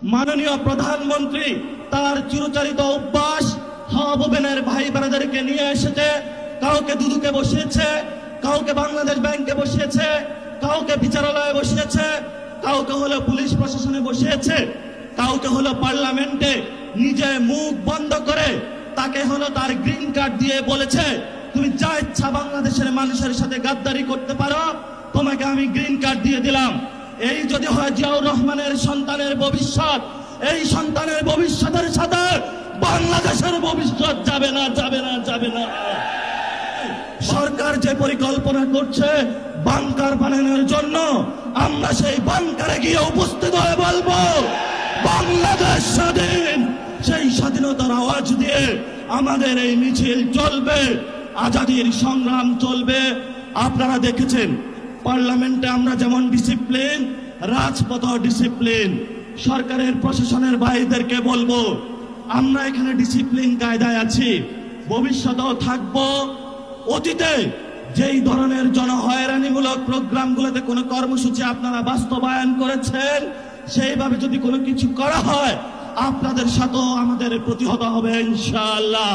মাননীয় প্রধানমন্ত্রী তার চিরচরিত অভ্যাস হাওয়াবেনের ভাই বোনেদেরকে নিয়ে এসেছে, কাউকে দুদুকে বসিয়েছে, কাউকে বাংলাদেশ ব্যাংকে বসিয়েছে, কাউকে বিচারালয়ে বসিয়েছে, কাউকে হলো পুলিশ প্রশাসনে বসিয়েছে, কাউকে হলো পার্লামেন্টে নিজে মুখ বন্ধ করে তাকে হলো তার গ্রিন কার্ড দিয়ে বলেছে তুমি যা ইচ্ছা বাংলাদেশের মানুষের সাথে গাদ্দারি করতে পারো, তোমাকে আমি গ্রিন কার্ড দিয়ে দিলাম। এই যদি হয় জিয়াউর রহমানের সন্তানের ভবিষ্যৎ, এই সন্তানের ভবিষ্যতের সাথে বাংলাদেশের ভবিষ্যৎ যাবে না, যাবে না, যাবে না। সরকার যে পরিকল্পনা করছে বাংকার বানানোর জন্য, আমরা সেই বাংকারে গিয়ে উপস্থিত হয়ে বলবো বাংলাদেশ স্বাধীন। সেই স্বাধীনতার আওয়াজ দিয়ে আমাদের এই মিছিল চলবে, আজাদির সংগ্রাম চলবে। আপনারা দেখেছেন পার্লামেন্টে আমরা যেমন ডিসিপ্লিন, রাজপথ ডিসিপ্লিন। সরকারের প্রশাসনের ভাইদেরকে বলবো আমরা এখানে ডিসিপ্লিন কায়দায় আছি, ভবিষ্যতেও থাকবো। অতীতে যেই ধরনের জনহয়রানিমূলক প্রোগ্রামগুলোতে কোনো কর্মসূচি আপনারা বাস্তবায়ন করেছেন, সেইভাবে যদি কোনো কিছু করা হয় আপনাদের সাথেও আমাদের প্রতিহত হবে ইনশাআল্লাহ।